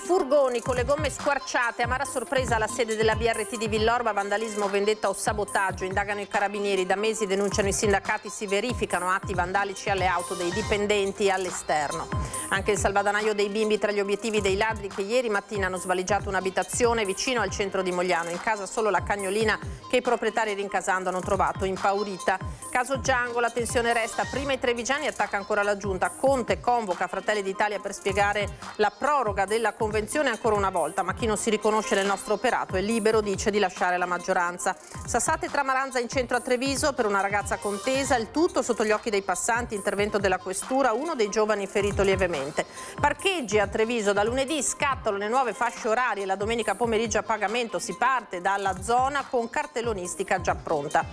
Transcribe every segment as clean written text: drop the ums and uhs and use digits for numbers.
Furgoni con le gomme squarciate, amara sorpresa alla sede della BRT di Villorba, vandalismo, vendetta o sabotaggio. Indagano i carabinieri, da mesi denunciano i sindacati, si verificano atti vandalici alle auto dei dipendenti all'esterno. Anche il salvadanaio dei bimbi tra gli obiettivi dei ladri che ieri mattina hanno svaligiato un'abitazione vicino al centro di Mogliano. In casa solo la cagnolina che i proprietari rincasando hanno trovato impaurita. Caso Django, la tensione resta, prima i trevigiani, attacca ancora la giunta. Conte convoca Fratelli d'Italia per spiegare la proroga della convenzione ancora una volta, ma chi non si riconosce nel nostro operato è libero, dice, di lasciare la maggioranza. Sassate tra Maranza in centro a Treviso per una ragazza contesa, il tutto sotto gli occhi dei passanti, intervento della questura, uno dei giovani ferito lievemente. Parcheggi a Treviso, da lunedì scattano le nuove fasce orarie, la domenica pomeriggio a pagamento, si parte dalla zona con cartellonistica già pronta.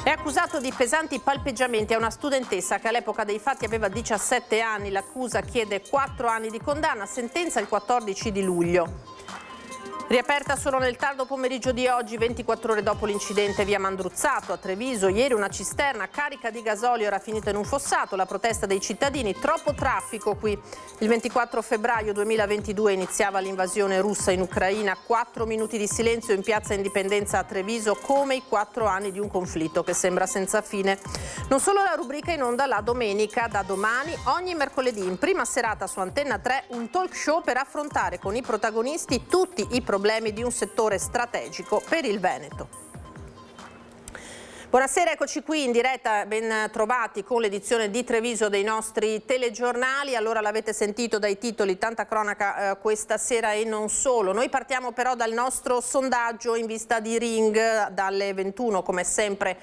È accusato di pesanti palpeggiamenti a una studentessa che all'epoca dei fatti aveva 17 anni. L'accusa chiede 4 anni di condanna, sentenza il 14 di luglio. Riaperta solo nel tardo pomeriggio di oggi, 24 ore dopo l'incidente via Mandruzzato a Treviso. Ieri una cisterna carica di gasolio era finita in un fossato, la protesta dei cittadini, troppo traffico qui. Il 24 febbraio 2022 iniziava l'invasione russa in Ucraina, 4 minuti di silenzio in piazza Indipendenza a Treviso, come i 4 anni di un conflitto che sembra senza fine. Non solo la rubrica in onda la domenica, da domani, ogni mercoledì in prima serata su Antenna 3, un talk show per affrontare con i protagonisti tutti i problemi di un settore strategico per il Veneto. Buonasera, eccoci qui in diretta, ben trovati con l'edizione di Treviso dei nostri telegiornali. Allora, l'avete sentito dai titoli, tanta cronaca questa sera e non solo. Noi partiamo però dal nostro sondaggio in vista di Ring dalle 21 come sempre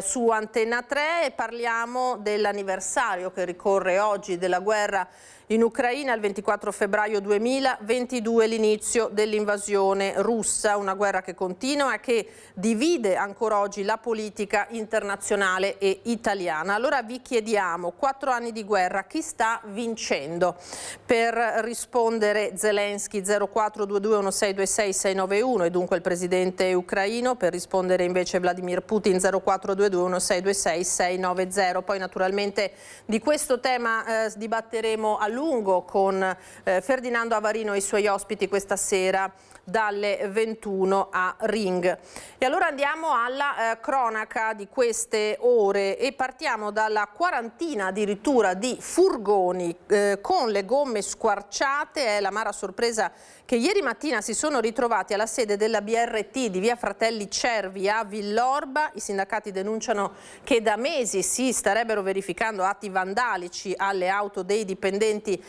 su Antenna 3 e parliamo dell'anniversario che ricorre oggi della guerra in Ucraina, il 24 febbraio 2022, l'inizio dell'invasione russa, una guerra che continua e che divide ancora oggi la politica internazionale e italiana. Allora vi chiediamo, 4 anni di guerra, chi sta vincendo? Per rispondere Zelensky 0422162691 e dunque il presidente ucraino, per rispondere invece Vladimir Putin 0422162690. Poi naturalmente di questo tema dibatteremo a lungo con Ferdinando Avarino e i suoi ospiti questa sera dalle 21 a Ring. E allora andiamo alla cronaca di queste ore e partiamo dalla quarantina addirittura di furgoni con le gomme squarciate. È l'amara sorpresa che ieri mattina si sono ritrovati alla sede della BRT di via Fratelli Cervi a Villorba. I sindacati denunciano che da mesi si starebbero verificando atti vandalici alle auto dei dipendenti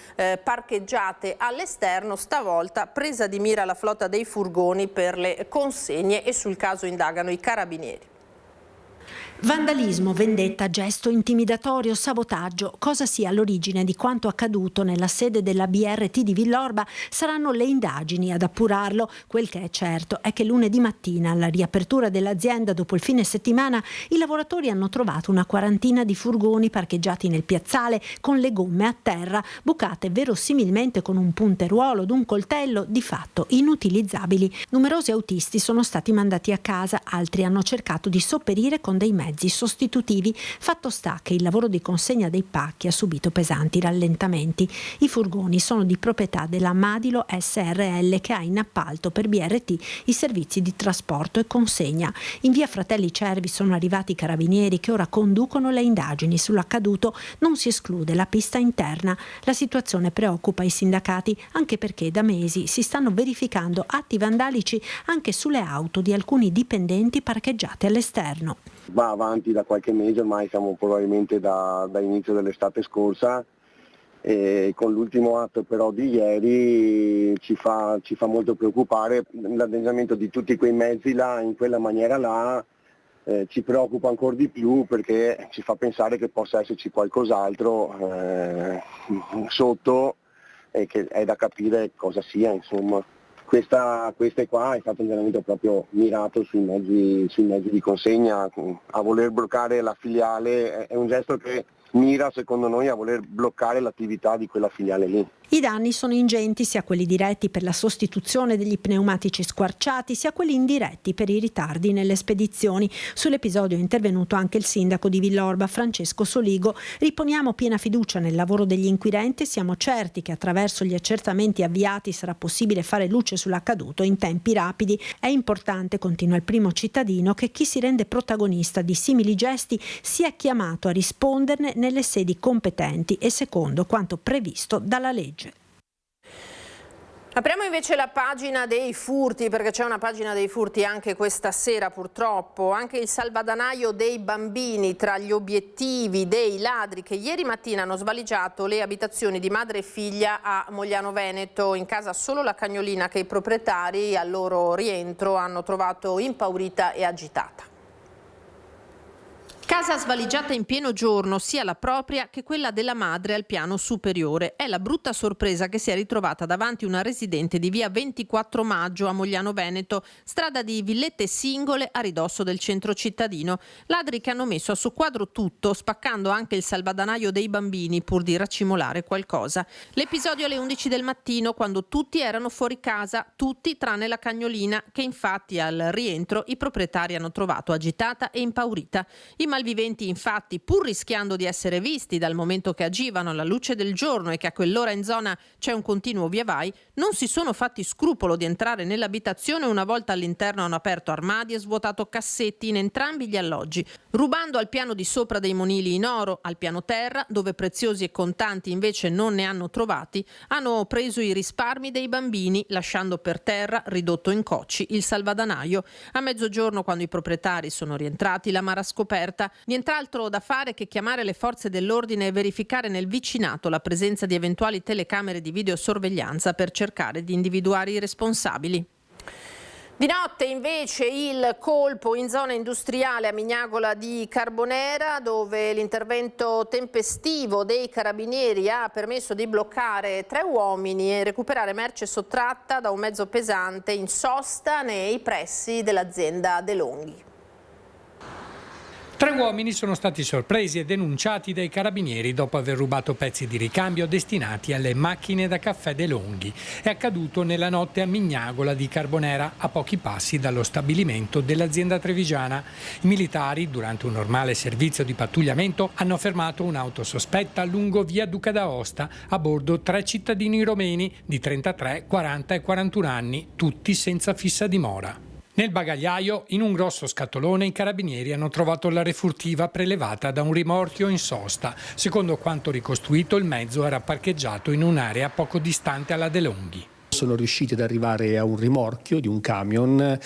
parcheggiate all'esterno. Stavolta presa di mira la flotta dei furgoni per le consegne e sul caso indagano i carabinieri. Vandalismo, vendetta, gesto intimidatorio, sabotaggio. Cosa sia all'origine di quanto accaduto nella sede della BRT di Villorba saranno le indagini ad appurarlo. Quel che è certo è che lunedì mattina, alla riapertura dell'azienda dopo il fine settimana, i lavoratori hanno trovato una quarantina di furgoni parcheggiati nel piazzale con le gomme a terra, bucate verosimilmente con un punteruolo ed un coltello di fatto inutilizzabili. Numerosi autisti sono stati mandati a casa, altri hanno cercato di sopperire con dei mezzi sostitutivi. Fatto sta che il lavoro di consegna dei pacchi ha subito pesanti rallentamenti. I furgoni sono di proprietà della Madilo SRL che ha in appalto per BRT i servizi di trasporto e consegna. In via Fratelli Cervi sono arrivati i carabinieri che ora conducono le indagini sull'accaduto. Non si esclude la pista interna. La situazione preoccupa i sindacati anche perché da mesi si stanno verificando atti vandalici anche sulle auto di alcuni dipendenti parcheggiate all'esterno. Va avanti da qualche mese, ormai siamo probabilmente da inizio dell'estate scorsa, e con l'ultimo atto però di ieri ci fa molto preoccupare l'addestramento di tutti quei mezzi là, in quella maniera là, ci preoccupa ancora di più perché ci fa pensare che possa esserci qualcos'altro sotto e che è da capire cosa sia, insomma. Queste qua è stato un allenamento proprio mirato sui mezzi di consegna, a voler bloccare la filiale, è un gesto che mira secondo noi a voler bloccare l'attività di quella filiale lì. I danni sono ingenti, sia quelli diretti per la sostituzione degli pneumatici squarciati, sia quelli indiretti per i ritardi nelle spedizioni. Sull'episodio è intervenuto anche il sindaco di Villorba, Francesco Soligo. Riponiamo piena fiducia nel lavoro degli inquirenti e siamo certi che attraverso gli accertamenti avviati sarà possibile fare luce sull'accaduto in tempi rapidi. È importante, continua il primo cittadino, che chi si rende protagonista di simili gesti sia chiamato a risponderne nelle sedi competenti e secondo quanto previsto dalla legge. Apriamo invece la pagina dei furti, perché c'è una pagina dei furti anche questa sera purtroppo. Anche il salvadanaio dei bambini tra gli obiettivi dei ladri che ieri mattina hanno svaligiato le abitazioni di madre e figlia a Mogliano Veneto. In casa solo la cagnolina che i proprietari al loro rientro hanno trovato impaurita e agitata. Casa svaligiata in pieno giorno, sia la propria che quella della madre al piano superiore. È la brutta sorpresa che si è ritrovata davanti una residente di via 24 Maggio a Mogliano Veneto, strada di villette singole a ridosso del centro cittadino. Ladri che hanno messo a soqquadro tutto, spaccando anche il salvadanaio dei bambini pur di racimolare qualcosa. L'episodio alle 11 del mattino, quando tutti erano fuori casa, tutti tranne la cagnolina, che infatti al rientro i proprietari hanno trovato agitata e impaurita. I malviventi infatti, pur rischiando di essere visti dal momento che agivano alla luce del giorno e che a quell'ora in zona c'è un continuo via vai, non si sono fatti scrupolo di entrare nell'abitazione. Una volta all'interno hanno aperto armadi e svuotato cassetti in entrambi gli alloggi, rubando al piano di sopra dei monili in oro. Al piano terra, dove preziosi e contanti invece non ne hanno trovati, hanno preso i risparmi dei bambini, lasciando per terra, ridotto in cocci, il salvadanaio. A mezzogiorno, quando i proprietari sono rientrati, l'amara scoperta. Nient'altro da fare che chiamare le forze dell'ordine e verificare nel vicinato la presenza di eventuali telecamere di videosorveglianza per cercare di individuare i responsabili. Di notte invece il colpo in zona industriale a Mignagola di Carbonera, dove l'intervento tempestivo dei carabinieri ha permesso di bloccare 3 uomini e recuperare merce sottratta da un mezzo pesante in sosta nei pressi dell'azienda De Longhi. 3 uomini sono stati sorpresi e denunciati dai carabinieri dopo aver rubato pezzi di ricambio destinati alle macchine da caffè De Longhi. È accaduto nella notte a Mignagola di Carbonera, a pochi passi dallo stabilimento dell'azienda trevigiana. I militari, durante un normale servizio di pattugliamento, hanno fermato un'auto sospetta lungo via Duca d'Aosta. A bordo 3 cittadini romeni di 33, 40 e 41 anni, tutti senza fissa dimora. Nel bagagliaio, in un grosso scatolone, i carabinieri hanno trovato la refurtiva prelevata da un rimorchio in sosta. Secondo quanto ricostruito, il mezzo era parcheggiato in un'area poco distante alla De Longhi. Sono riusciti ad arrivare a un rimorchio di un camion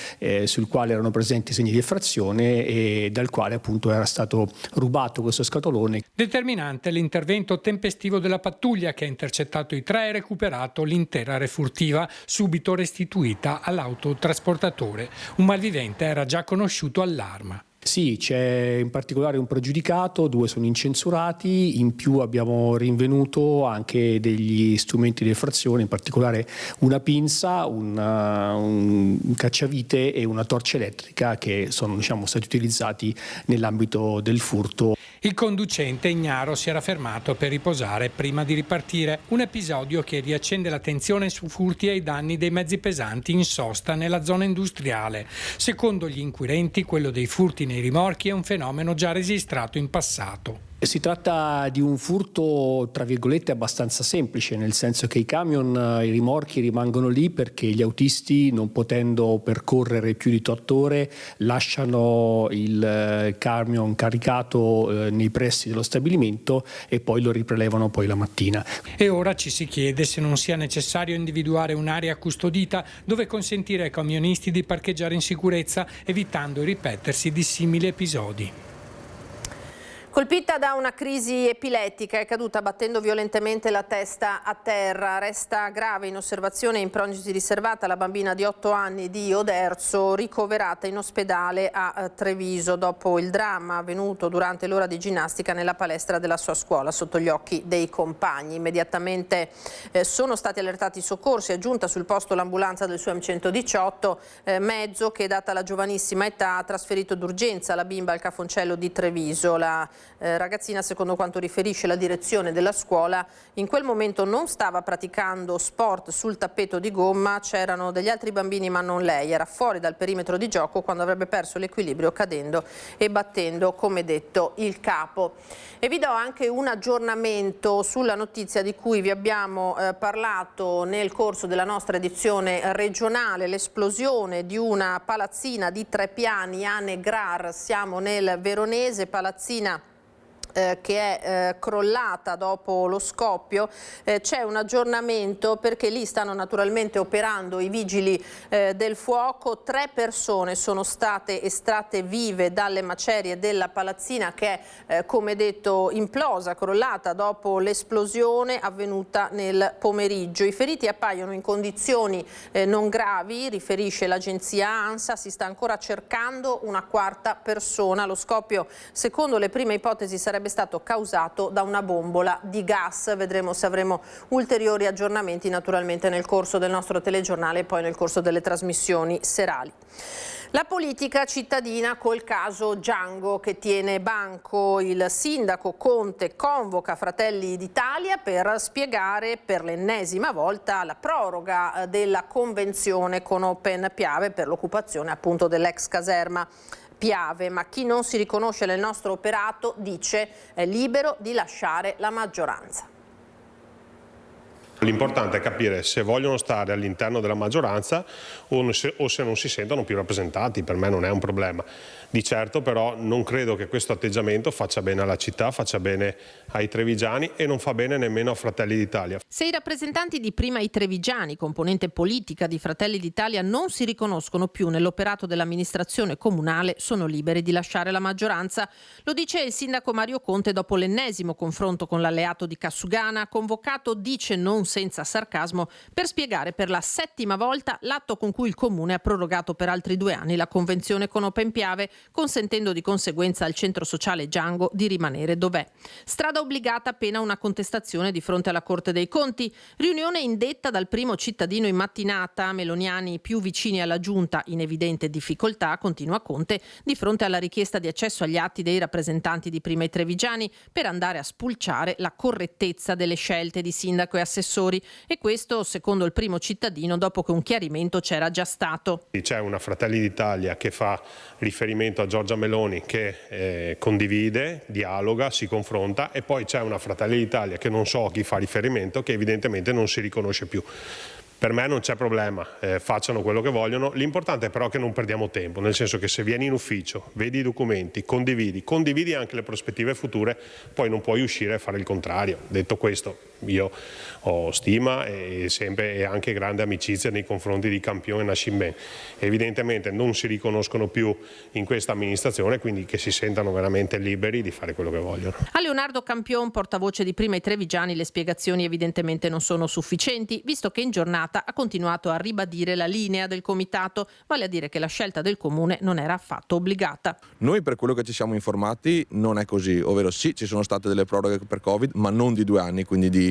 sul quale erano presenti segni di effrazione e dal quale appunto era stato rubato questo scatolone. Determinante l'intervento tempestivo della pattuglia che ha intercettato i 3 e recuperato l'intera refurtiva, subito restituita all'autotrasportatore. Un malvivente era già conosciuto all'arma. Sì, c'è in particolare un pregiudicato, 2 sono incensurati, in più abbiamo rinvenuto anche degli strumenti di effrazione, in particolare una pinza, un cacciavite e una torcia elettrica che sono stati utilizzati nell'ambito del furto. Il conducente ignaro si era fermato per riposare prima di ripartire. Un episodio che riaccende l'attenzione su furti ai danni dei mezzi pesanti in sosta nella zona industriale. Secondo gli inquirenti, quello dei furti nei rimorchi è un fenomeno già registrato in passato. Si tratta di un furto, tra virgolette, abbastanza semplice, nel senso che i camion, i rimorchi rimangono lì perché gli autisti, non potendo percorrere più di 8 ore, lasciano il camion caricato nei pressi dello stabilimento e poi lo riprelevano poi la mattina. E ora ci si chiede se non sia necessario individuare un'area custodita dove consentire ai camionisti di parcheggiare in sicurezza, evitando il ripetersi di simili episodi. Colpita da una crisi epilettica, è caduta battendo violentemente la testa a terra. Resta grave in osservazione e in prognosi riservata la bambina di 8 anni di Oderzo, ricoverata in ospedale a Treviso dopo il dramma avvenuto durante l'ora di ginnastica nella palestra della sua scuola sotto gli occhi dei compagni. Immediatamente sono stati allertati i soccorsi, è giunta sul posto l'ambulanza del SUEM 118, mezzo che, data la giovanissima età, ha trasferito d'urgenza la bimba al Cafoncello di Treviso. La ragazzina, secondo quanto riferisce la direzione della scuola, in quel momento non stava praticando sport sul tappeto di gomma, c'erano degli altri bambini ma non lei, era fuori dal perimetro di gioco quando avrebbe perso l'equilibrio cadendo e battendo, come detto, il capo. E vi do anche un aggiornamento sulla notizia di cui vi abbiamo parlato nel corso della nostra edizione regionale, l'esplosione di una palazzina di 3 piani a Negrar, siamo nel Veronese, palazzina che è crollata dopo lo scoppio. C'è un aggiornamento perché lì stanno naturalmente operando i vigili del fuoco. 3 persone sono state estratte vive dalle macerie della palazzina che è come detto implosa, crollata dopo l'esplosione avvenuta nel pomeriggio. I feriti appaiono in condizioni non gravi, riferisce l'agenzia ANSA, si sta ancora cercando una 4ª persona. Lo scoppio, secondo le prime ipotesi, sarebbe stato causato da una bombola di gas. Vedremo se avremo ulteriori aggiornamenti naturalmente nel corso del nostro telegiornale e poi nel corso delle trasmissioni serali. La politica cittadina col caso Django che tiene banco. Il sindaco Conte convoca Fratelli d'Italia per spiegare per l'ennesima volta la proroga della convenzione con Open Piave per l'occupazione appunto dell'ex caserma Piave, ma chi non si riconosce nel nostro operato, dice, è libero di lasciare la maggioranza. L'importante è capire se vogliono stare all'interno della maggioranza o se non si sentono più rappresentati. Per me non è un problema. Di certo però non credo che questo atteggiamento faccia bene alla città, faccia bene ai trevigiani e non fa bene nemmeno a Fratelli d'Italia. Se i rappresentanti di Prima i Trevigiani, componente politica di Fratelli d'Italia, non si riconoscono più nell'operato dell'amministrazione comunale, sono liberi di lasciare la maggioranza. Lo dice il sindaco Mario Conte dopo l'ennesimo confronto con l'alleato di Cassugana, convocato, dice non senza sarcasmo, per spiegare per la 7ª volta l'atto con cui il comune ha prorogato per altri 2 anni la convenzione con Open Piave, consentendo di conseguenza al centro sociale Django di rimanere dov'è. Strada obbligata pena una contestazione di fronte alla Corte dei Conti. Riunione indetta dal primo cittadino in mattinata, meloniani più vicini alla giunta in evidente difficoltà, continua Conte, di fronte alla richiesta di accesso agli atti dei rappresentanti di Prima i Trevigiani per andare a spulciare la correttezza delle scelte di sindaco e assessori, e questo secondo il primo cittadino dopo che un chiarimento c'era già stato. C'è una Fratelli d'Italia che fa riferimento a Giorgia Meloni che condivide, dialoga, si confronta, e poi c'è una Fratelli d'Italia che non so a chi fa riferimento, che evidentemente non si riconosce più. Per me non c'è problema, facciano quello che vogliono, l'importante è però che non perdiamo tempo, nel senso che se vieni in ufficio, vedi i documenti, condividi anche le prospettive future, poi non puoi uscire e fare il contrario. Detto questo, io ho stima e anche grande amicizia nei confronti di Campione e Nascimben. Evidentemente non si riconoscono più in questa amministrazione, quindi che si sentano veramente liberi di fare quello che vogliono. A Leonardo Campion, portavoce di Prima i Trevigiani, le spiegazioni evidentemente non sono sufficienti, visto che in giornata ha continuato a ribadire la linea del comitato, vale a dire che la scelta del comune non era affatto obbligata. Noi per quello che ci siamo informati non è così, ovvero sì, ci sono state delle proroghe per Covid, ma non di 2 anni, quindi di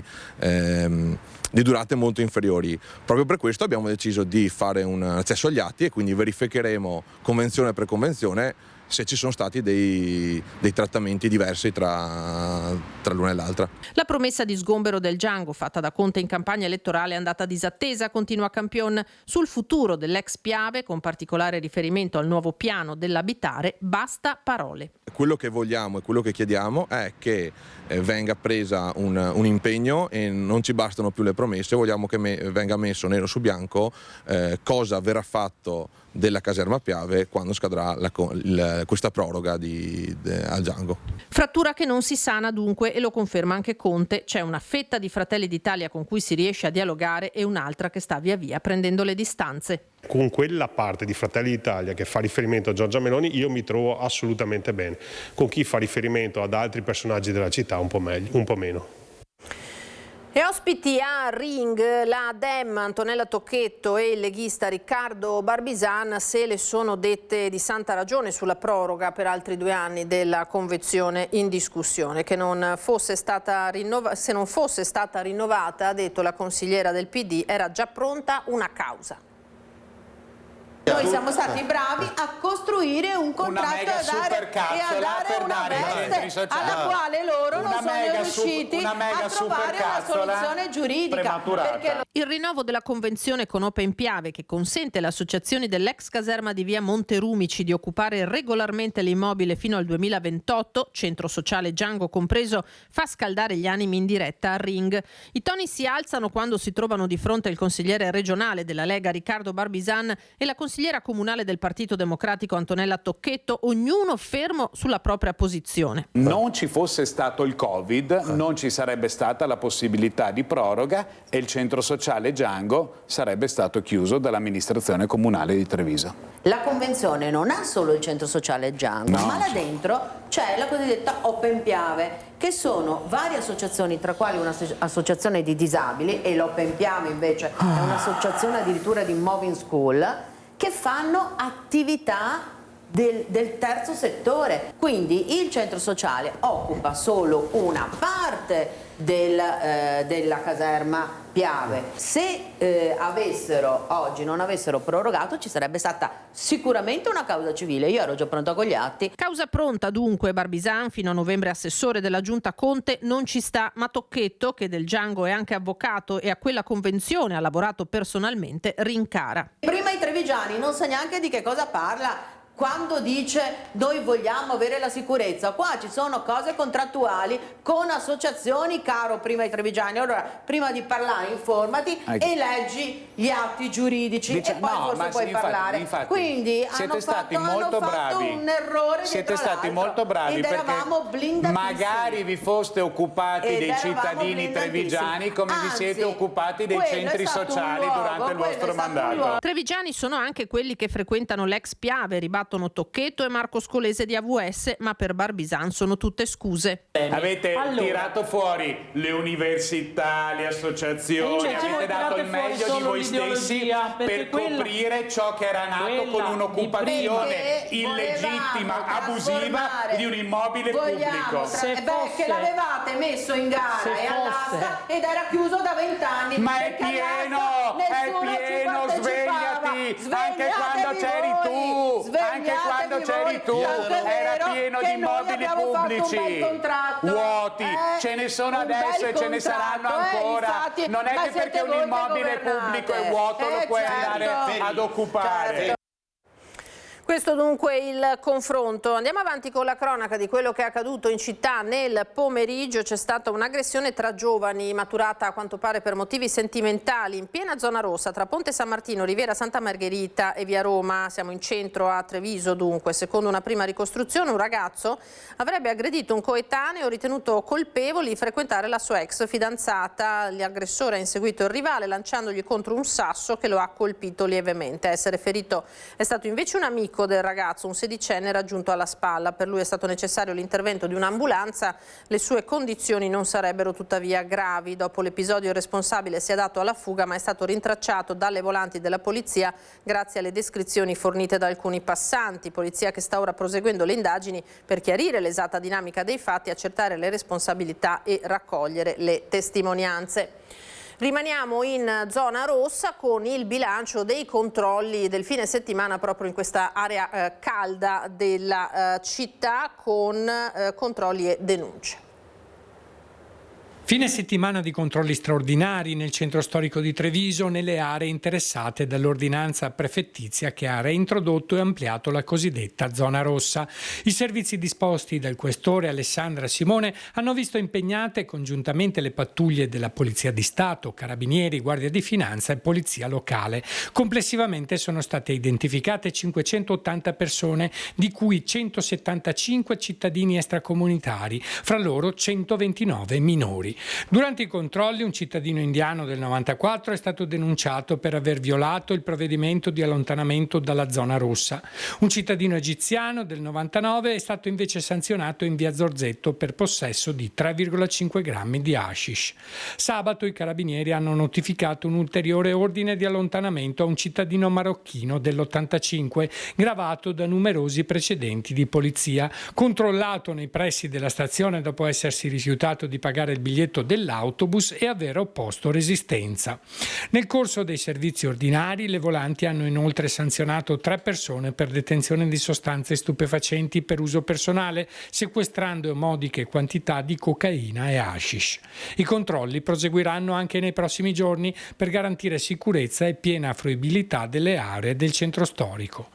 durate molto inferiori. Proprio per questo abbiamo deciso di fare un accesso agli atti e quindi verificheremo convenzione per convenzione se ci sono stati dei trattamenti diversi tra l'una e l'altra. La promessa di sgombero del Django fatta da Conte in campagna elettorale è andata disattesa, continua Campion. Sul futuro dell'ex Piave, con particolare riferimento al nuovo piano dell'abitare, basta parole. Quello che vogliamo e quello che chiediamo è che venga presa un impegno e non ci bastano più le promesse, vogliamo che venga messo nero su bianco cosa verrà fatto della caserma Piave quando scadrà questa proroga al Django. Frattura che non si sana dunque, e lo conferma anche Conte. C'è una fetta di Fratelli d'Italia con cui si riesce a dialogare e un'altra che sta via via prendendo le distanze. Con quella parte di Fratelli d'Italia che fa riferimento a Giorgia Meloni io mi trovo assolutamente bene. Con chi fa riferimento ad altri personaggi della città un po' meno. E ospiti a Ring la Dem Antonella Tocchetto e il leghista Riccardo Barbisan se le sono dette di santa ragione sulla proroga per altri 2 anni della convenzione in discussione, che se non fosse stata rinnovata, ha detto la consigliera del PD, era già pronta una causa. Noi siamo stati bravi a costruire un contratto e a dare una veste alla quale loro non sono riusciti a trovare una soluzione giuridica. Il rinnovo della convenzione con Open Piave, che consente alle associazioni dell'ex caserma di via Monterumici di occupare regolarmente l'immobile fino al 2028, centro sociale Django compreso, fa scaldare gli animi in diretta a Ring. I toni si alzano quando si trovano di fronte il consigliere regionale della Lega Riccardo Barbisan e la consigliera comunale del Partito Democratico Antonella Tocchetto, ognuno fermo sulla propria posizione. Non ci fosse stato il Covid, non ci sarebbe stata la possibilità di proroga e il centro sociale Django sarebbe stato chiuso dall'amministrazione comunale di Treviso. La convenzione non ha solo il centro sociale Django, ma là dentro c'è la cosiddetta Open Piave, che sono varie associazioni, tra quali un'associazione di disabili, e l'Open Piave invece è un'associazione addirittura di moving school, che fanno attività del terzo settore. Quindi il centro sociale occupa solo una parte della caserma Piave. Se oggi non avessero prorogato, ci sarebbe stata sicuramente una causa civile. Io ero già pronta con gli atti. Causa pronta dunque. Barbisan, fino a novembre assessore della giunta Conte, non ci sta, ma Tocchetto, che del Django è anche avvocato e a quella convenzione ha lavorato personalmente, rincara. Prima i trevigiani non sa neanche di che cosa parla quando dice noi vogliamo avere la sicurezza. Qua ci sono cose contrattuali con associazioni, caro prima i trevigiani. Allora, prima di parlare informati e leggi gli atti giuridici e poi forse puoi parlare. Infatti, quindi siete stati molto bravi. Un errore. Siete stati molto bravi perché magari vi foste occupati dei cittadini trevigiani come vi siete occupati dei centri sociali durante il vostro mandato. Trevigiani sono anche quelli che frequentano l'ex Piave, ribattono Tocchetto e Marco Scolese di AVS, ma per Barbisan sono tutte scuse. Avete tirato fuori le università, le associazioni, avete dato il meglio di voi stessi per coprire ciò che era nato con un'occupazione illegittima, abusiva di un immobile pubblico. Che l'avevate messo in gara e all'asta ed era chiuso da 20 anni. Ma è pieno, svegliati, anche quando c'eri tu. Anche quando c'eri tu era pieno di immobili pubblici vuoti, ce ne sono adesso e ce ne saranno ancora. Non è che perché un immobile pubblico è vuoto lo puoi andare ad occupare. Questo dunque il confronto. Andiamo avanti con la cronaca di quello che è accaduto in città nel pomeriggio. C'è stata un'aggressione tra giovani maturata a quanto pare per motivi sentimentali in piena zona rossa tra Ponte San Martino, Riviera Santa Margherita e via Roma. Siamo in centro a Treviso dunque. Secondo una prima ricostruzione un ragazzo avrebbe aggredito un coetaneo ritenuto colpevole di frequentare la sua ex fidanzata. L'aggressore ha inseguito il rivale lanciandogli contro un sasso che lo ha colpito lievemente. A essere ferito è stato invece un amico del ragazzo, un sedicenne raggiunto alla spalla. Per lui è stato necessario l'intervento di un'ambulanza. Le sue condizioni non sarebbero tuttavia gravi. Dopo l'episodio il responsabile si è dato alla fuga ma è stato rintracciato dalle volanti della polizia grazie alle descrizioni fornite da alcuni passanti. Polizia che sta ora proseguendo le indagini per chiarire l'esatta dinamica dei fatti, accertare le responsabilità e raccogliere le testimonianze. Rimaniamo in zona rossa con il bilancio dei controlli del fine settimana proprio in questa area calda della città con controlli e denunce. Fine settimana di controlli straordinari nel centro storico di Treviso, nelle aree interessate dall'ordinanza prefettizia che ha reintrodotto e ampliato la cosiddetta zona rossa. I servizi disposti dal questore Alessandra Simone hanno visto impegnate congiuntamente le pattuglie della Polizia di Stato, Carabinieri, Guardia di Finanza e Polizia Locale. Complessivamente sono state identificate 580 persone, di cui 175 cittadini extracomunitari, fra loro 129 minori. Durante i controlli un cittadino indiano del 94 è stato denunciato per aver violato il provvedimento di allontanamento dalla zona rossa. Un cittadino egiziano del 99 è stato invece sanzionato in via Zorzetto per possesso di 3,5 grammi di hashish. Sabato i carabinieri hanno notificato un ulteriore ordine di allontanamento a un cittadino marocchino dell'85 gravato da numerosi precedenti di polizia. Controllato nei pressi della stazione dopo essersi rifiutato di pagare il biglietto biglietto dell'autobus e aver opposto resistenza. Nel corso dei servizi ordinari le volanti hanno inoltre sanzionato 3 persone per detenzione di sostanze stupefacenti per uso personale, sequestrando modiche quantità di cocaina e hashish. I controlli proseguiranno anche nei prossimi giorni per garantire sicurezza e piena fruibilità delle aree del centro storico.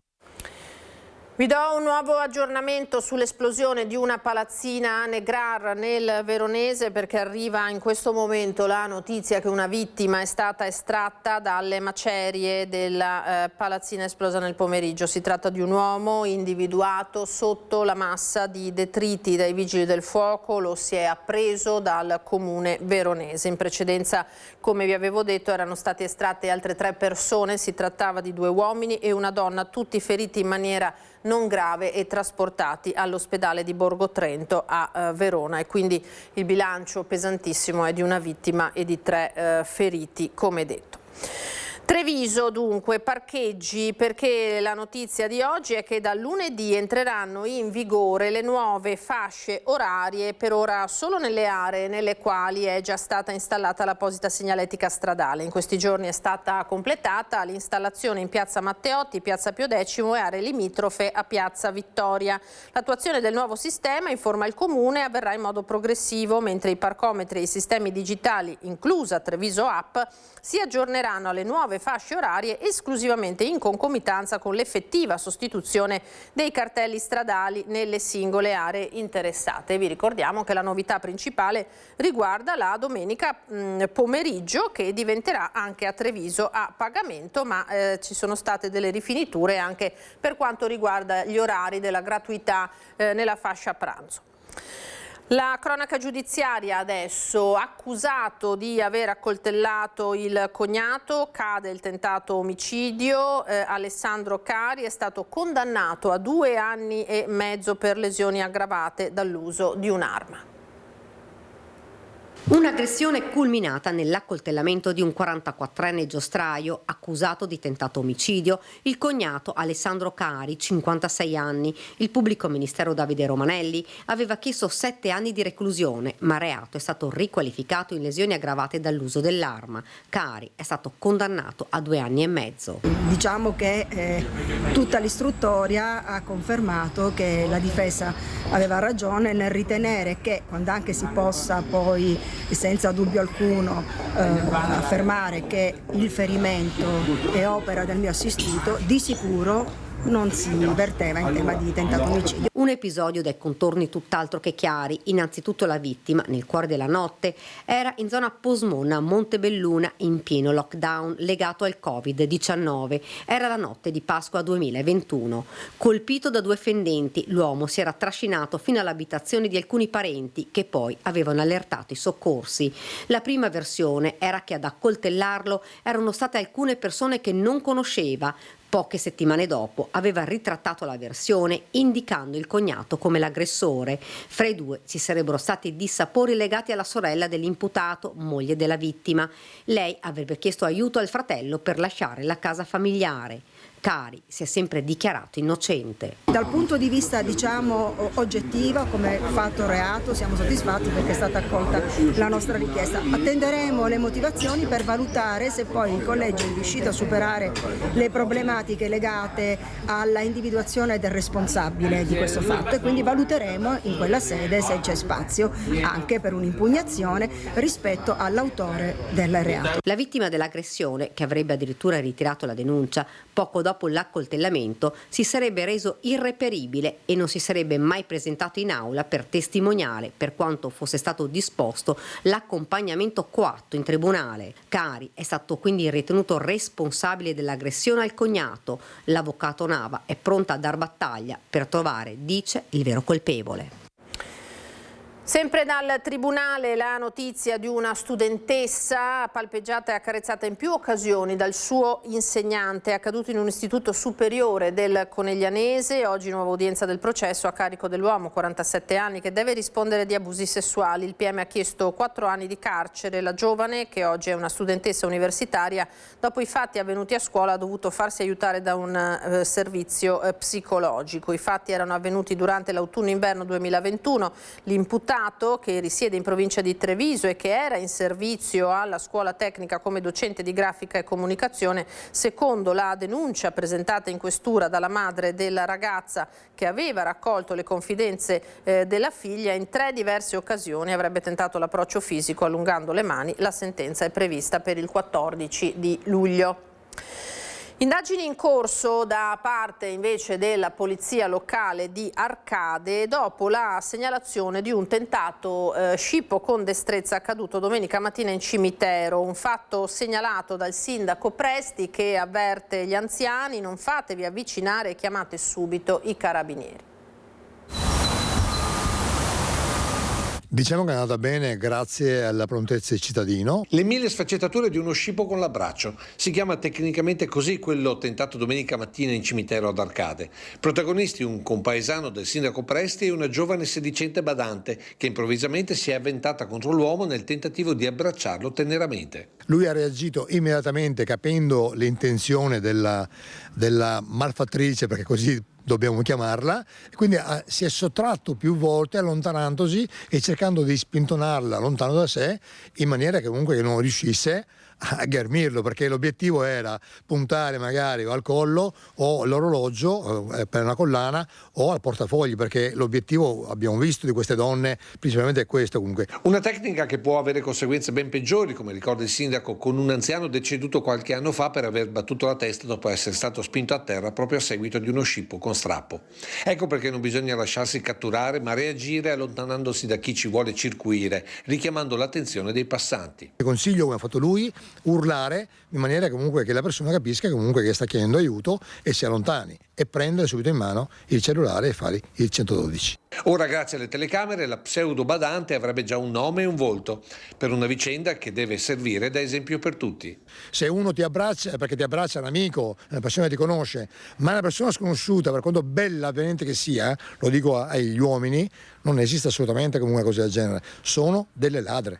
Vi do un nuovo aggiornamento sull'esplosione di una palazzina a Negrar nel Veronese, perché arriva in questo momento la notizia che una vittima è stata estratta dalle macerie della palazzina esplosa nel pomeriggio. Si tratta di un uomo individuato sotto la massa di detriti dai vigili del fuoco, lo si è appreso dal comune veronese. In precedenza, come vi avevo detto, erano state estratte altre 3 persone, si trattava di 2 uomini e una donna, tutti feriti in maniera non grave e trasportati all'ospedale di Borgo Trento a Verona, e quindi il bilancio pesantissimo è di una vittima e di 3 feriti, come detto. Treviso dunque, parcheggi, perché la notizia di oggi è che da lunedì entreranno in vigore le nuove fasce orarie, per ora solo nelle aree nelle quali è già stata installata l'apposita segnaletica stradale. In questi giorni è stata completata l'installazione in piazza Matteotti, piazza Pio X e aree limitrofe a piazza Vittoria. L'attuazione del nuovo sistema, informa il Comune, avverrà in modo progressivo, mentre i parcometri e i sistemi digitali, inclusa Treviso App, si aggiorneranno alle nuove fasce orarie esclusivamente in concomitanza con l'effettiva sostituzione dei cartelli stradali nelle singole aree interessate. Vi ricordiamo che la novità principale riguarda la domenica pomeriggio, che diventerà anche a Treviso a pagamento, ma ci sono state delle rifiniture anche per quanto riguarda gli orari della gratuità nella fascia pranzo. La cronaca giudiziaria adesso, accusato di aver accoltellato il cognato, cade il tentato omicidio. Alessandro Cari è stato condannato a 2 anni e mezzo per lesioni aggravate dall'uso di un'arma. Un'aggressione culminata nell'accoltellamento di un 44enne giostraio accusato di tentato omicidio, il cognato Alessandro Cari, 56 anni. Il pubblico ministero Davide Romanelli aveva chiesto 7 anni di reclusione, ma il reato è stato riqualificato in lesioni aggravate dall'uso dell'arma. Cari è stato condannato a 2 anni e mezzo. Diciamo che tutta l'istruttoria ha confermato che la difesa aveva ragione nel ritenere che, quando anche si possa poi senza dubbio alcuno affermare che il ferimento è opera del mio assistito, di sicuro non si verteva in tema di tentato omicidio. Un episodio dai contorni tutt'altro che chiari. Innanzitutto la vittima, nel cuore della notte, era in zona Posmona, Montebelluna, in pieno lockdown legato al Covid-19. Era la notte di Pasqua 2021. Colpito da 2 fendenti, l'uomo si era trascinato fino all'abitazione di alcuni parenti che poi avevano allertato i soccorsi. La prima versione era che ad accoltellarlo erano state alcune persone che non conosceva. Poche settimane dopo aveva ritrattato la versione indicando il cognato come l'aggressore. Fra i 2 ci sarebbero stati dissapori legati alla sorella dell'imputato, moglie della vittima. Lei avrebbe chiesto aiuto al fratello per lasciare la casa familiare. Cari si è sempre dichiarato innocente. Dal punto di vista, diciamo, oggettivo, come fatto reato, siamo soddisfatti perché è stata accolta la nostra richiesta. Attenderemo le motivazioni per valutare se poi il collegio è riuscito a superare le problematiche legate alla individuazione del responsabile di questo fatto, e quindi valuteremo in quella sede se c'è spazio anche per un'impugnazione rispetto all'autore del reato. La vittima dell'aggressione, che avrebbe addirittura ritirato la denuncia, poco dopo l'accoltellamento si sarebbe reso irreperibile e non si sarebbe mai presentato in aula per testimoniare, per quanto fosse stato disposto l'accompagnamento coatto in tribunale. Cari è stato quindi ritenuto responsabile dell'aggressione al cognato. L'avvocato Nava è pronta a dar battaglia per trovare, dice, il vero colpevole. Sempre dal Tribunale la notizia di una studentessa palpeggiata e accarezzata in più occasioni dal suo insegnante, accaduto in un istituto superiore del Coneglianese. Oggi nuova udienza del processo a carico dell'uomo, 47 anni, che deve rispondere di abusi sessuali. Il PM ha chiesto 4 anni di carcere. La giovane, che oggi è una studentessa universitaria, dopo i fatti avvenuti a scuola ha dovuto farsi aiutare da un servizio psicologico. I fatti erano avvenuti durante l'autunno-inverno 2021. L'imputato imputato, che risiede in provincia di Treviso e che era in servizio alla scuola tecnica come docente di grafica e comunicazione, secondo la denuncia presentata in questura dalla madre della ragazza che aveva raccolto le confidenze della figlia, in 3 diverse occasioni avrebbe tentato l'approccio fisico allungando le mani. La sentenza è prevista per il 14 di luglio. Indagini in corso da parte invece della polizia locale di Arcade dopo la segnalazione di un tentato scippo con destrezza accaduto domenica mattina in cimitero, un fatto segnalato dal sindaco Presti, che avverte gli anziani: non fatevi avvicinare e chiamate subito i carabinieri. Diciamo che è andata bene grazie alla prontezza del cittadino. Le 1000 sfaccettature di uno scippo con l'abbraccio. Si chiama tecnicamente così quello tentato domenica mattina in cimitero ad Arcade. Protagonisti un compaesano del sindaco Presti e una giovane sedicente badante che improvvisamente si è avventata contro l'uomo nel tentativo di abbracciarlo teneramente. Lui ha reagito immediatamente, capendo l'intenzione della malfattrice, perché così dobbiamo chiamarla, e quindi si è sottratto più volte allontanandosi e cercando di spintonarla lontano da sé, in maniera che comunque non riuscisse a ghermirlo, perché l'obiettivo era puntare magari al collo o all'orologio per una collana o al portafogli, perché l'obiettivo, abbiamo visto, di queste donne principalmente è questo. Comunque una tecnica che può avere conseguenze ben peggiori, come ricorda il sindaco, con un anziano deceduto qualche anno fa per aver battuto la testa dopo essere stato spinto a terra proprio a seguito di uno scippo con strappo. Ecco perché non bisogna lasciarsi catturare, ma reagire allontanandosi da chi ci vuole circuire, richiamando l'attenzione dei passanti. Consiglio, come ha fatto lui, urlare in maniera comunque che la persona capisca comunque che sta chiedendo aiuto e si allontani, e prendere subito in mano il cellulare e fare il 112. Ora, grazie alle telecamere, la pseudo badante avrebbe già un nome e un volto per una vicenda che deve servire da esempio per tutti. Se uno ti abbraccia è perché ti abbraccia un amico, una persona che ti conosce, ma una persona sconosciuta, per quanto bella avvenente che sia, lo dico agli uomini, non esiste assolutamente come una cosa del genere, sono delle ladre.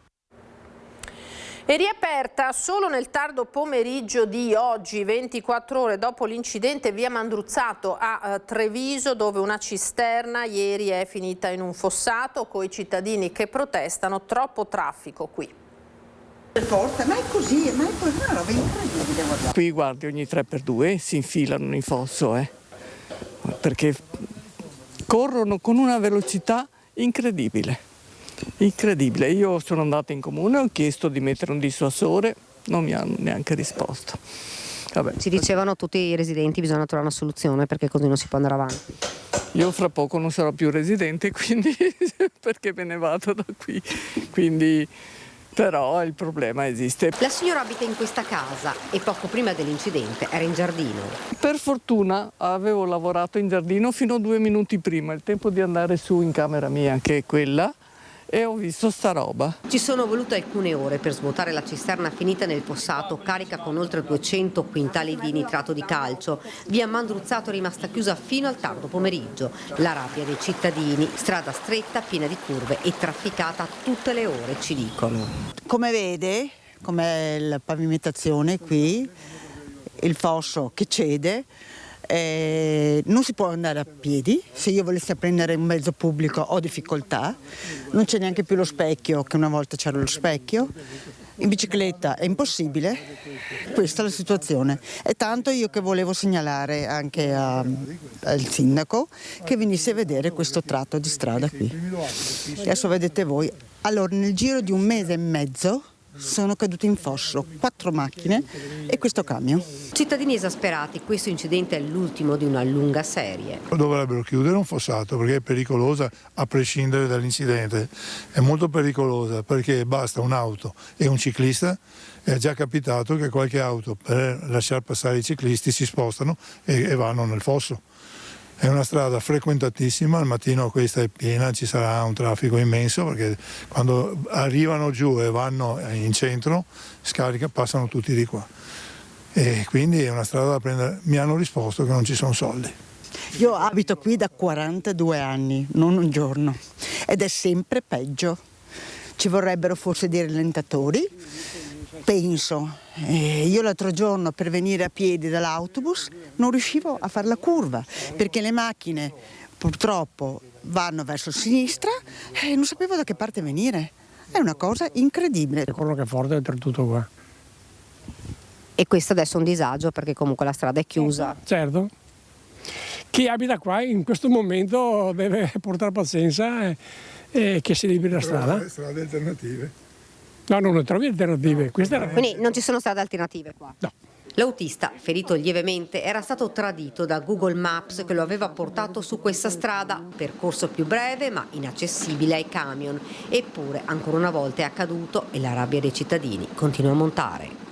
È riaperta solo nel tardo pomeriggio di oggi, 24 ore dopo l'incidente, via Mandruzzato a Treviso, dove una cisterna ieri è finita in un fossato, coi cittadini che protestano: troppo traffico qui. Forte, ma è così, ma è una roba incredibile. Guarda. Qui guardi, ogni 3x2 si infilano in fosso, perché corrono con una velocità incredibile. Incredibile, io sono andata in comune, ho chiesto di mettere un dissuasore, non mi hanno neanche risposto. Vabbè. Ci dicevano a tutti i residenti bisogna trovare una soluzione, perché così non si può andare avanti. Io fra poco non sarò più residente, quindi perché me ne vado da qui, quindi però il problema esiste. La signora abita in questa casa e poco prima dell'incidente era in giardino. Per fortuna avevo lavorato in giardino fino a 2 minuti prima, il tempo di andare su in camera mia, che è quella, e ho visto sta roba. Ci sono volute alcune ore per svuotare la cisterna finita nel fossato, carica con oltre 200 quintali di nitrato di calcio. Via Mandruzzato è rimasta chiusa fino al tardo pomeriggio. La rabbia dei cittadini, strada stretta, piena di curve e trafficata a tutte le ore, ci dicono. Come vede, com'è la pavimentazione qui, il fosso che cede, non si può andare a piedi. Se io volessi prendere un mezzo pubblico ho difficoltà, non c'è neanche più lo specchio, che una volta c'era lo specchio. In bicicletta è impossibile, questa è la situazione. E tanto io che volevo segnalare anche al sindaco che venisse a vedere questo tratto di strada qui. Adesso vedete voi, allora nel giro di 1 mese e mezzo sono cadute in fosso 4 macchine e questo camion. Cittadini esasperati, questo incidente è l'ultimo di una lunga serie. Dovrebbero chiudere un fossato perché è pericolosa a prescindere dall'incidente. È molto pericolosa perché basta un'auto e un ciclista. È già capitato che qualche auto, per lasciar passare i ciclisti, si spostano e vanno nel fosso. È una strada frequentatissima, al mattino questa è piena, ci sarà un traffico immenso perché quando arrivano giù e vanno in centro, passano tutti di qua. E quindi è una strada da prendere. Mi hanno risposto che non ci sono soldi. Io abito qui da 42 anni, non un giorno, ed è sempre peggio. Ci vorrebbero forse dei rallentatori, penso. Io l'altro giorno per venire a piedi dall'autobus non riuscivo a fare la curva perché le macchine purtroppo vanno verso sinistra e non sapevo da che parte venire. È una cosa incredibile. Quello che è forte è tutto qua. E questo adesso è un disagio perché comunque la strada è chiusa. Certo. Chi abita qua in questo momento deve portare pazienza e che si liberi la strada. Strade alternative. No, non trovi alternative. Quindi non ci sono strade alternative qua? No. L'autista, ferito lievemente, era stato tradito da Google Maps che lo aveva portato su questa strada, percorso più breve ma inaccessibile ai camion. Eppure, ancora una volta è accaduto e la rabbia dei cittadini continua a montare.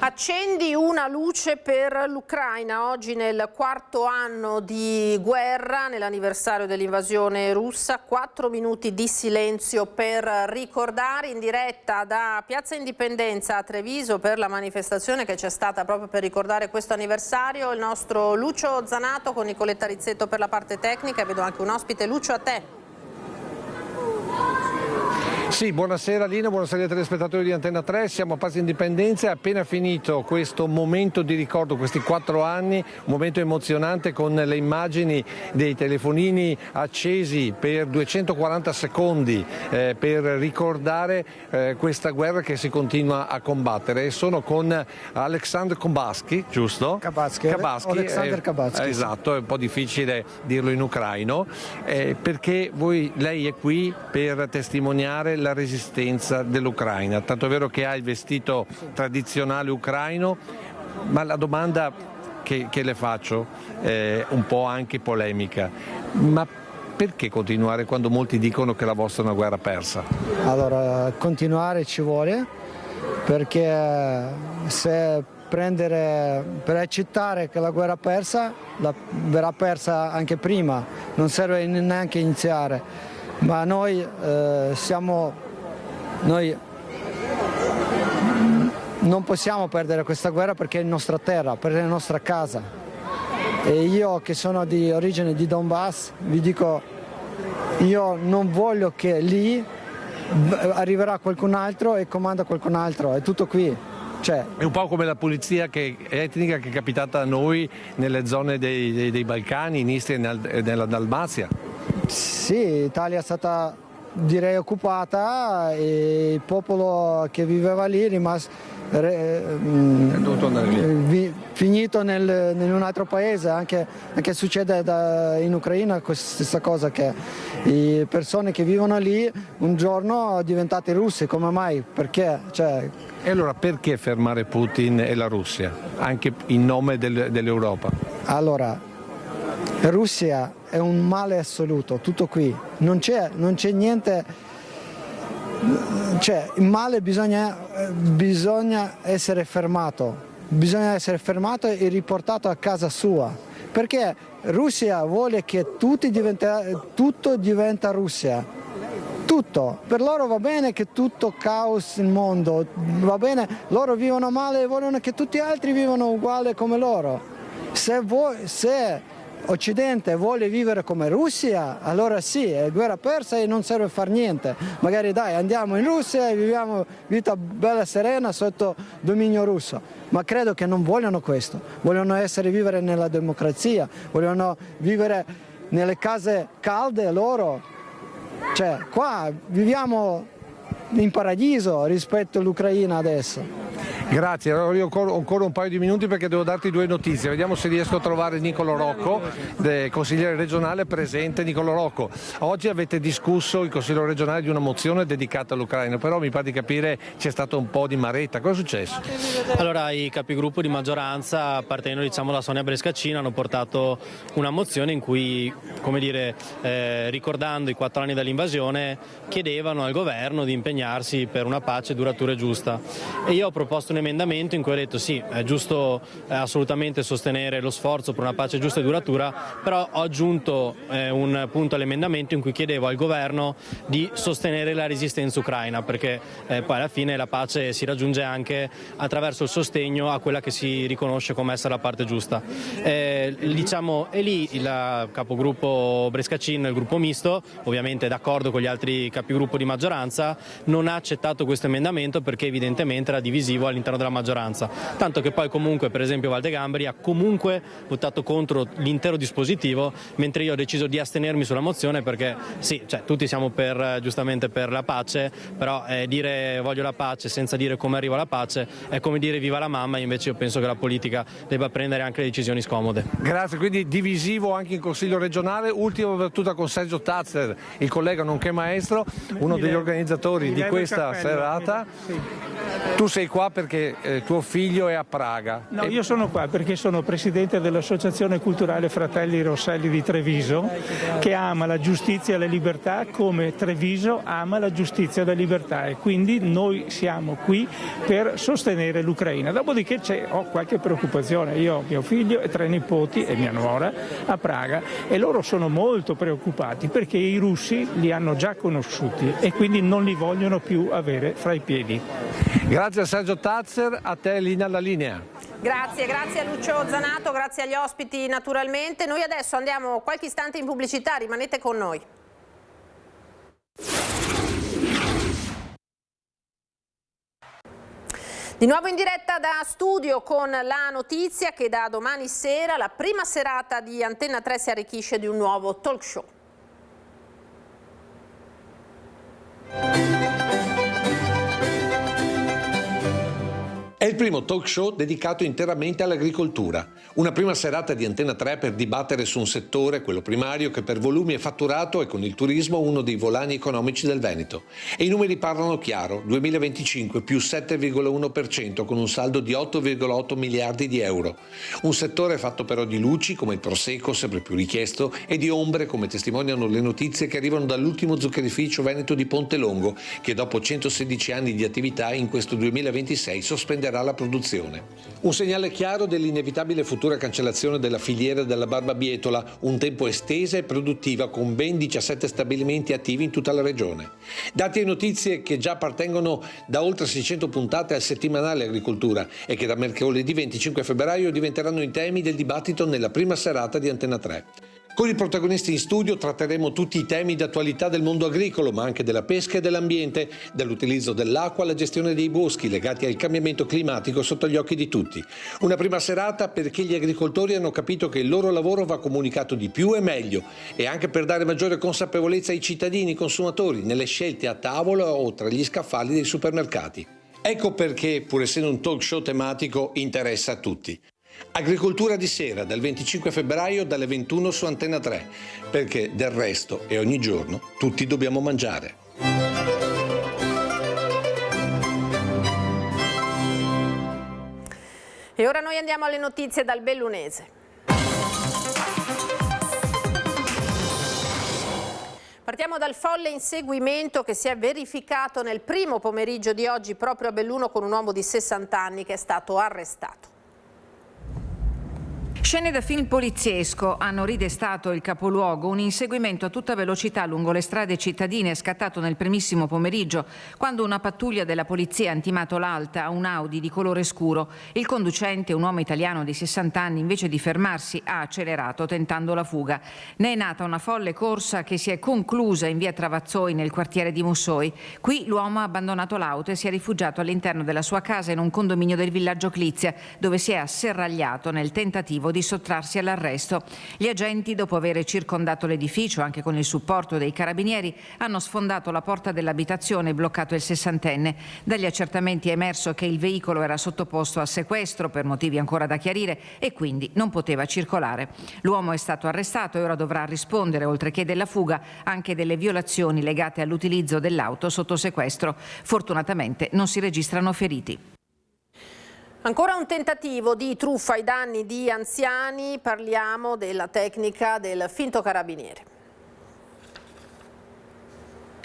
Accendi una luce per l'Ucraina, oggi nel 4° anno di guerra, nell'anniversario dell'invasione russa, 4 minuti di silenzio per ricordare, in diretta da Piazza Indipendenza a Treviso per la manifestazione che c'è stata proprio per ricordare questo anniversario, il nostro Lucio Zanato con Nicoletta Rizzetto per la parte tecnica e vedo anche un ospite. Lucio, a te. Sì, buonasera Lina, buonasera ai telespettatori di Antenna 3, siamo a Piazza Indipendenza, è appena finito questo momento di ricordo, questi 4 anni, un momento emozionante con le immagini dei telefonini accesi per 240 secondi per ricordare questa guerra che si continua a combattere. Sono con Aleksandr Kabatsky, giusto? Kabatsky. Aleksandr Kabatsky. Esatto, è un po' difficile dirlo in ucraino, perché lei è qui per testimoniare la resistenza dell'Ucraina, tanto è vero che ha il vestito tradizionale ucraino, ma la domanda che le faccio è un po' anche polemica, ma perché continuare quando molti dicono che la vostra è una guerra persa? Allora, continuare ci vuole, perché se per accettare che la guerra persa, verrà persa anche prima, non serve neanche iniziare. Ma noi non possiamo perdere questa guerra perché è nostra terra, perché è la nostra casa. E io che sono di origine di Donbass vi dico, io non voglio che lì arriverà qualcun altro e comanda qualcun altro, è tutto qui. È un po' come la pulizia etnica che è capitata a noi nelle zone dei Balcani, in Istria e nella Dalmazia. Sì, l'Italia è stata, direi, occupata e il popolo che viveva lì è rimasto finito in un altro paese. Anche succede in Ucraina questa stessa cosa, che le persone che vivono lì un giorno sono diventate russe. Come mai? Perché? E allora perché fermare Putin e la Russia, anche in nome dell'Europa? Allora, la Russia è un male assoluto, tutto qui, non c'è niente, il male bisogna essere fermato e riportato a casa sua, perché Russia vuole che tutto diventa Russia. Tutto, per loro va bene che tutto caos nel mondo, va bene, loro vivono male e vogliono che tutti gli altri vivano uguale come loro. Se Occidente vuole vivere come Russia, allora sì, è guerra persa e non serve far niente. Magari andiamo in Russia e viviamo vita bella serena sotto dominio russo. Ma credo che non vogliono questo, vogliono vivere nella democrazia, vogliono vivere nelle case calde loro. Qua viviamo in paradiso rispetto all'Ucraina adesso. Grazie, allora io ho ancora un paio di minuti perché devo darti 2 notizie. Vediamo se riesco a trovare Niccolò Rocco, consigliere regionale presente. Niccolò Rocco, oggi avete discusso il Consiglio regionale di una mozione dedicata all'Ucraina, però mi pare di capire c'è stato un po' di maretta. Cosa è successo? Allora, i capigruppo di maggioranza, partendo da Sonia Brescaccina, hanno portato una mozione in cui, ricordando i 4 anni dall'invasione, chiedevano al governo di impegnarsi per una pace duratura e giusta. E io ho proposto un emendamento in cui ho detto sì, è giusto assolutamente sostenere lo sforzo per una pace giusta e duratura, però ho aggiunto un punto all'emendamento in cui chiedevo al governo di sostenere la resistenza ucraina, perché poi alla fine la pace si raggiunge anche attraverso il sostegno a quella che si riconosce come essere la parte giusta. E lì il capogruppo Brescaccino, il gruppo misto, ovviamente d'accordo con gli altri capigruppo di maggioranza, non ha accettato questo emendamento perché evidentemente era divisivo all'interno all'interno della maggioranza, tanto che poi comunque per esempio Valdegamberi ha comunque votato contro l'intero dispositivo, mentre io ho deciso di astenermi sulla mozione perché sì, cioè, tutti siamo giustamente per la pace, però dire voglio la pace senza dire come arriva la pace è come dire viva la mamma. Invece io penso che la politica debba prendere anche le decisioni scomode. Grazie, quindi divisivo anche in Consiglio regionale. Ultima battuta con Sergio Tazzer, il collega nonché maestro, uno degli organizzatori di questa serata. Sì. Tu sei qua perché tuo figlio è a Praga. No, io sono qua perché sono presidente dell'Associazione Culturale Fratelli Rosselli di Treviso, che ama la giustizia e la libertà come Treviso ama la giustizia e la libertà, e quindi noi siamo qui per sostenere l'Ucraina. Dopodiché ho qualche preoccupazione, io ho mio figlio e 3 nipoti e mia nuora a Praga, e loro sono molto preoccupati perché i russi li hanno già conosciuti e quindi non li vogliono più avere fra i piedi. Grazie a Sergio Tazzer, a te Lina la linea. Grazie a Lucio Zanato, grazie agli ospiti naturalmente. Noi adesso andiamo qualche istante in pubblicità, rimanete con noi. Di nuovo in diretta da studio con la notizia che da domani sera la prima serata di Antenna 3 si arricchisce di un nuovo talk show. È il primo talk show dedicato interamente all'agricoltura. Una prima serata di Antenna 3 per dibattere su un settore, quello primario, che per volumi e fatturato è con il turismo uno dei volani economici del Veneto. E i numeri parlano chiaro: 2025 più 7,1% con un saldo di 8,8 miliardi di euro. Un settore fatto però di luci, come il Prosecco, sempre più richiesto, e di ombre, come testimoniano le notizie che arrivano dall'ultimo zuccherificio veneto di Ponte Longo, che dopo 116 anni di attività in questo 2026 sospenderà la produzione. Un segnale chiaro dell'inevitabile futura cancellazione della filiera della barbabietola, un tempo estesa e produttiva, con ben 17 stabilimenti attivi in tutta la regione. Dati e notizie che già appartengono da oltre 600 puntate al settimanale Agricoltura e che da mercoledì 25 febbraio diventeranno i temi del dibattito nella prima serata di Antenna 3. Con i protagonisti in studio tratteremo tutti i temi d'attualità del mondo agricolo, ma anche della pesca e dell'ambiente, dall'utilizzo dell'acqua alla gestione dei boschi legati al cambiamento climatico sotto gli occhi di tutti. Una prima serata perché gli agricoltori hanno capito che il loro lavoro va comunicato di più e meglio, e anche per dare maggiore consapevolezza ai cittadini consumatori nelle scelte a tavola o tra gli scaffali dei supermercati. Ecco perché, pur essendo un talk show tematico, interessa a tutti. Agricoltura di sera, dal 25 febbraio dalle 21 su Antenna 3, perché del resto e ogni giorno tutti dobbiamo mangiare. E ora noi andiamo alle notizie dal Bellunese. Partiamo dal folle inseguimento che si è verificato nel primo pomeriggio di oggi proprio a Belluno con un uomo di 60 anni che è stato arrestato. Scene da film poliziesco hanno ridestato il capoluogo. Un inseguimento a tutta velocità lungo le strade cittadine è scattato nel primissimo pomeriggio, quando una pattuglia della polizia ha intimato l'alta a un Audi di colore scuro. Il conducente, un uomo italiano di 60 anni, invece di fermarsi ha accelerato tentando la fuga. Ne è nata una folle corsa che si è conclusa in via Travazzoi nel quartiere di Mussoi. Qui l'uomo ha abbandonato l'auto e si è rifugiato all'interno della sua casa in un condominio del villaggio Clizia, dove si è asserragliato nel tentativo di sottrarsi all'arresto. Gli agenti, dopo aver circondato l'edificio anche con il supporto dei carabinieri, hanno sfondato la porta dell'abitazione e bloccato il sessantenne. Dagli accertamenti è emerso che il veicolo era sottoposto a sequestro per motivi ancora da chiarire e quindi non poteva circolare. L'uomo è stato arrestato e ora dovrà rispondere, oltre che della fuga, anche delle violazioni legate all'utilizzo dell'auto sotto sequestro. Fortunatamente non si registrano feriti. Ancora un tentativo di truffa ai danni di anziani, parliamo della tecnica del finto carabiniere.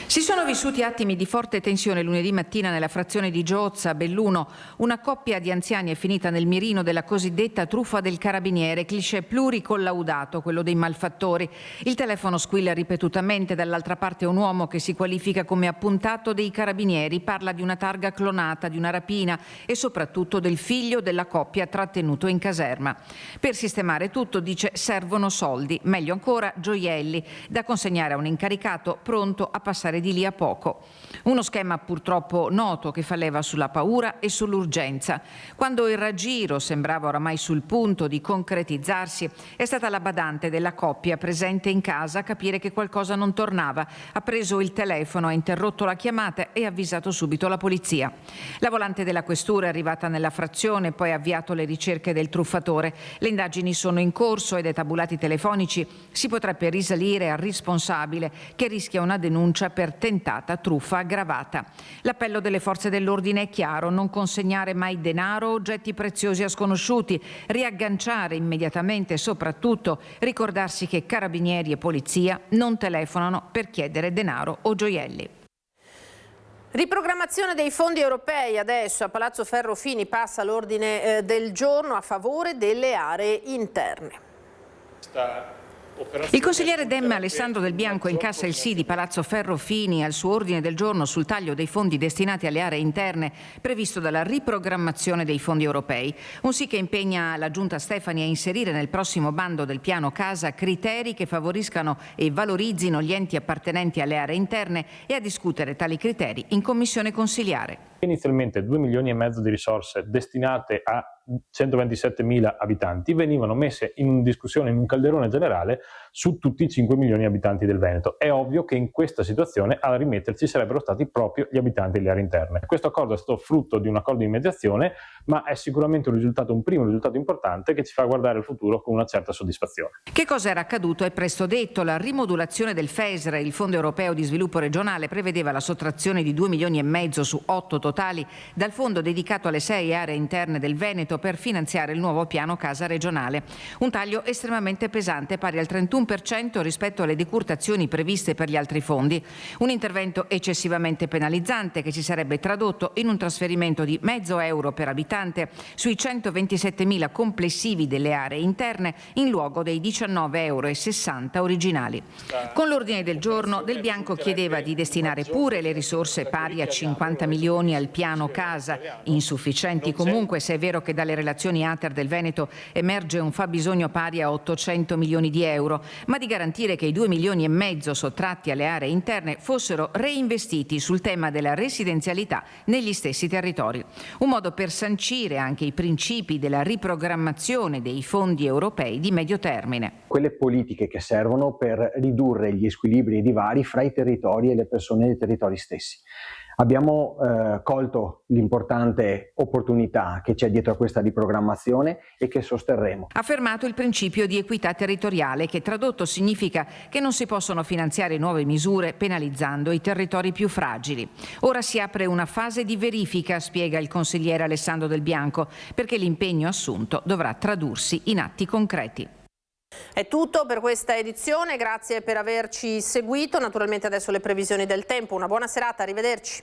Si sono vissuti attimi di forte tensione lunedì mattina nella frazione di Giozza, Belluno. Una coppia di anziani è finita nel mirino della cosiddetta truffa del carabiniere, cliché pluricollaudato, quello dei malfattori. Il telefono squilla ripetutamente, dall'altra parte un uomo che si qualifica come appuntato dei carabinieri, parla di una targa clonata, di una rapina e soprattutto del figlio della coppia trattenuto in caserma. Per sistemare tutto, dice, servono soldi, meglio ancora gioielli, da consegnare a un incaricato pronto a passare di di lì a poco. Uno schema purtroppo noto che falleva sulla paura e sull'urgenza. Quando il raggiro sembrava oramai sul punto di concretizzarsi, è stata la badante della coppia presente in casa a capire che qualcosa non tornava. Ha preso il telefono, ha interrotto la chiamata e ha avvisato subito la polizia. La volante della questura è arrivata nella frazione, poi ha avviato le ricerche del truffatore. Le indagini sono in corso e dai tabulati telefonici si potrebbe risalire al responsabile, che rischia una denuncia per tentata truffa aggravata. L'appello delle forze dell'ordine è chiaro: non consegnare mai denaro o oggetti preziosi a sconosciuti, riagganciare immediatamente e soprattutto ricordarsi che carabinieri e polizia non telefonano per chiedere denaro o gioielli. Riprogrammazione dei fondi europei. Adesso a Palazzo Ferro-Fini passa l'ordine del giorno a favore delle aree interne. Il consigliere Dem Alessandro Del Bianco incassa il sì di Palazzo Ferro-Fini al suo ordine del giorno sul taglio dei fondi destinati alle aree interne previsto dalla riprogrammazione dei fondi europei. Un sì che impegna la Giunta Stefani a inserire nel prossimo bando del piano casa criteri che favoriscano e valorizzino gli enti appartenenti alle aree interne e a discutere tali criteri in commissione consiliare. Inizialmente 2 milioni e mezzo di risorse destinate a 127.000 abitanti venivano messe in discussione in un calderone generale su tutti i 5 milioni di abitanti del Veneto. È ovvio che in questa situazione a rimetterci sarebbero stati proprio gli abitanti delle aree interne. Questo accordo è stato frutto di un accordo di mediazione, ma è sicuramente un primo risultato importante che ci fa guardare al futuro con una certa soddisfazione. Che cosa era accaduto è presto detto. La rimodulazione del FESR, il Fondo Europeo di Sviluppo Regionale, prevedeva la sottrazione di 2 milioni e mezzo su 8 totali dal fondo dedicato alle 6 aree interne del Veneto per finanziare il nuovo piano casa regionale. Un taglio estremamente pesante, pari al 31% rispetto alle decurtazioni previste per gli altri fondi. Un intervento eccessivamente penalizzante che si sarebbe tradotto in un trasferimento di €0,5 per abitante sui 127.000 complessivi delle aree interne in luogo dei €19,60 originali. Con l'ordine del giorno Del Bianco chiedeva di destinare pure le risorse pari a 50 milioni al piano casa, insufficienti comunque se è vero che dalle relazioni ATER del Veneto emerge un fabbisogno pari a 800 milioni di euro, ma di garantire che i 2 milioni e mezzo sottratti alle aree interne fossero reinvestiti sul tema della residenzialità negli stessi territori. Un modo per sancire anche i principi della riprogrammazione dei fondi europei di medio termine. Quelle politiche che servono per ridurre gli squilibri e i divari fra i territori e le persone dei territori stessi. Abbiamo colto l'importante opportunità che c'è dietro a questa riprogrammazione e che sosterremo. Ha affermato il principio di equità territoriale, che tradotto significa che non si possono finanziare nuove misure penalizzando i territori più fragili. Ora si apre una fase di verifica, spiega il consigliere Alessandro Del Bianco, perché l'impegno assunto dovrà tradursi in atti concreti. È tutto per questa edizione, grazie per averci seguito. Naturalmente adesso le previsioni del tempo. Una buona serata, arrivederci.